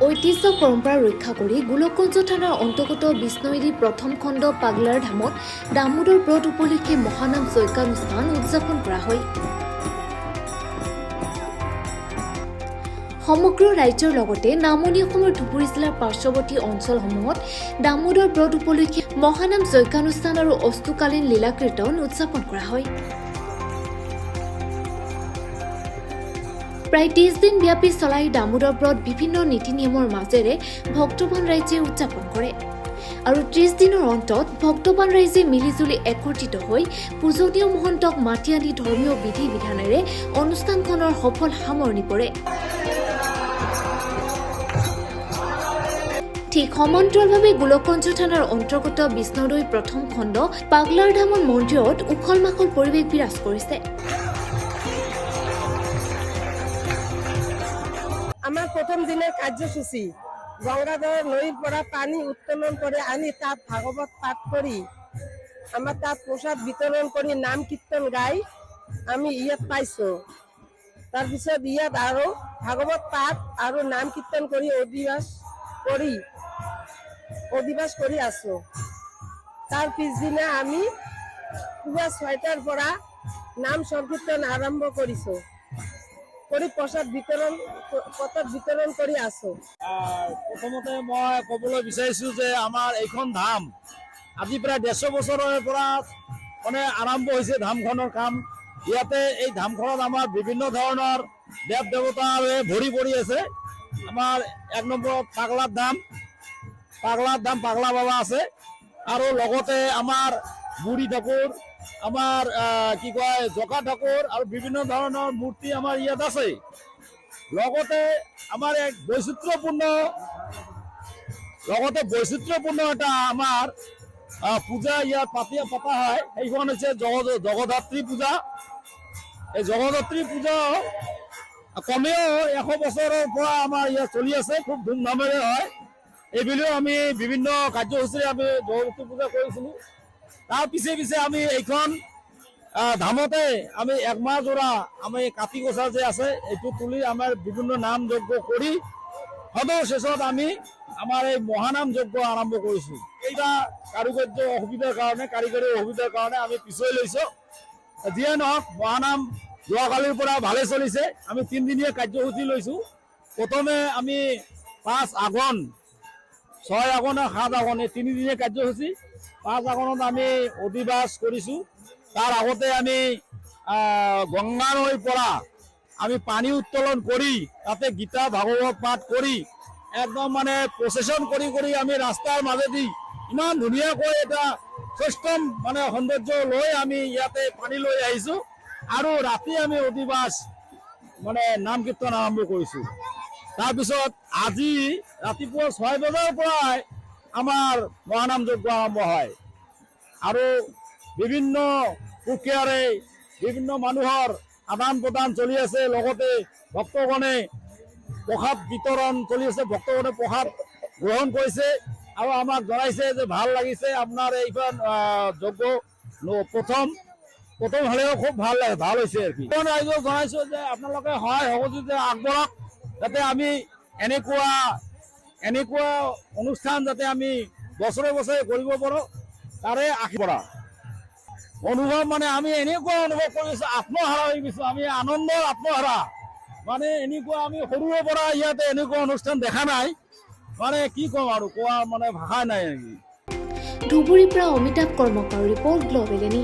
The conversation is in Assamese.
ঐতিহ্য পৰম্পৰা ৰক্ষা কৰি গোলকগঞ্জ থানাৰ অন্তৰ্গত বিষ্ণুইৰী প্ৰথম খণ্ড পাগলাৰ ধামত দামোদৰ ব্ৰত উপলক্ষে মহানাম যজ্ঞানুষ্ঠান উদযাপন কৰা হয়। সমগ্ৰ ৰাজ্যৰ লগতে নামনি অসমৰ ধুবুৰী জিলাৰ পাৰ্শ্বৱৰ্তী অঞ্চলসমূহত দামোদৰ ব্ৰত উপলক্ষে মহানাম যজ্ঞানুষ্ঠান আৰু অস্তুকালীন লীলা কীৰ্তন উদযাপন কৰা হয়। প্ৰায় 30 দিন ব্যাপী চলা এই দামোদৰ ব্ৰত বিভিন্ন নীতি নিয়মৰ মাজেৰে ভক্তবান ৰাইজে উদযাপন কৰে আৰু 30 দিনৰ অন্তত ভক্তবান ৰাইজে মিলিজুলি একত্ৰিত হৈ পূজনীয় মহন্তক মাতি আনি ধৰ্মীয় বিধি বিধানেৰে অনুষ্ঠানখনৰ সফল সামৰণি পৰে। ঠিক সমান্তৰালভাৱে গোলকগঞ্জ থানাৰ অন্তৰ্গত বিষ্ণুদৈ প্ৰথম খণ্ড পাগলাৰ ধামন মন্দিৰত উখল মাখল পৰিৱেশ বিৰাজ কৰিছে। আমাৰ প্ৰথম দিনেৰ কাৰ্যসূচী গঙ্গাধৰ নদীৰ পৰা পানি উত্তোলন করে আনি তাত ভাগবত পাঠ করি আমার তাত প্রসাদ বিতরণ করি নাম কীর্তন গাই আমি ইয়াত পাইছো। তাৰপিছত ইয়াত আৰু ভাগবত পাঠ আৰু নাম কীৰ্তন কৰি অধিবাস কৰি আছো। তাৰ পিছদিনা আমি পুৱা 6টাৰ পৰা নাম সংকীৰ্তন আৰম্ভ কৰিছো কৰি প্ৰসাদ বিতৰণ কৰি আছো। প্ৰথমতে মই ক'বলৈ বিচাৰিছো যে আমাৰ এইখন ধাম আজি প্ৰায় 150 বছৰৰ পৰা মানে আৰম্ভ হৈছে ধামখনৰ কাম। ইয়াতে এই ধামখনত আমাৰ বিভিন্ন ধৰণৰ দেৱ দেৱতাৰে ভৰি পৰি আছে। আমাৰ 1 নম্বৰত পাগলাৰ ধাম পাগলা বাবা আছে আৰু লগতে আমাৰ বুঢ়ী ঠাকুৰ আমাৰ কি কয় জকা ঠাকুৰ আৰু বিভিন্ন ধৰণৰ মূৰ্তি আমাৰ ইয়াত আছে। লগতে আমাৰ এক বৈচিত্ৰ্যপূৰ্ণ এটা আমাৰ পূজা ইয়াত পতা হয়। সেইখন হৈছে জগদ্ধাত্ৰী পূজা। এই জগদ্ধাত্ৰী পূজা কমেও 100 বছৰৰ পৰা আমাৰ ইয়াত চলি আছে, খুব ধুমধামেৰে হয়। এইবুলিও আমি বিভিন্ন কাৰ্যসূচীৰে আমি জগদ্ধাত্ৰী পূজা কৰিছিলোঁ। তাৰ পিছে আমি এইখন ধামতে আমি 1 মাহ জোৰা আমি কাতি গছা যে আছে এইটো তুলি আমাৰ বিভিন্ন নাম যজ্ঞ কৰি সদৌ শেষত আমি আমাৰ এই মহানাম যজ্ঞ আৰম্ভ কৰিছোঁ। এইটা কাৰিকৰী অসুবিধাৰ কাৰণে আমি পিছুৱাই লৈছোঁ। যিয়ে নহওক মহানাম যোৱাকালিৰ পৰা ভালে চলিছে। আমি 3 দিনীয়া কাৰ্যসূচী লৈছোঁ। প্ৰথমে আমি 5 আঘোণ 6 আঘোণ আৰু 7 আঘোণ এই 3 দিনীয়া কাৰ্যসূচী। 5 আঘোণত আমি অধিবাস কৰিছোঁ। তাৰ আগতে আমি গংগা নৈৰ পৰা আমি পানী উত্তোলন কৰি তাতে গীতা ভাগৱত পাঠ কৰি একদম মানে প্ৰচেছন কৰি আমি ৰাস্তাৰ মাজেদি ইমান ধুনীয়াকৈ এটা শ্ৰেষ্ঠম মানে সৌন্দৰ্য লৈ আমি ইয়াতে পানী লৈ আহিছোঁ আৰু ৰাতি আমি অধিবাস মানে নাম কীৰ্তন আৰম্ভ কৰিছোঁ। তাৰপিছত আজি ৰাতিপুৱা 6 বজাৰ পৰাই আমাৰ মহানাম যজ্ঞ আৰম্ভ হয় আৰু বিভিন্ন প্ৰক্ৰিয়াৰে বিভিন্ন মানুহৰ আদান প্ৰদান চলি আছে। লগতে ভক্তগণে প্ৰসাদ বিতৰণ চলি আছে। ভক্তগণে প্ৰসাদ গ্ৰহণ কৰিছে আৰু আমাক জনাইছে যে ভাল লাগিছে আপোনাৰ এইখন যজ্ঞ প্ৰথম হ'লেও খুব ভাল হৈছে আৰু কি। ৰাইজক জনাইছোঁ যে আপোনালোকে সহায় সহযোগিতা আগবঢ়াওক যাতে আমি এনেকুৱা অনুষ্ঠান যাতে আমি বছৰে কৰিব পাৰোঁ তাৰে আশীৰ্বাদ অনুভৱ মানে আমি এনেকুৱা অনুভৱ কৰিছোঁ আত্মহাৰা হৈ গৈছোঁ। আমি আনন্দৰ আত্মহাৰা মানে এনেকুৱা আমি সৰুৰে পৰা ইয়াতে এনেকুৱা অনুষ্ঠান দেখা নাই। মানে কি ক'ম আৰু কোৱা মানে ভাষা নাই নেকি। ধুবুৰীৰ পৰা Amitabh Karmakar report global any.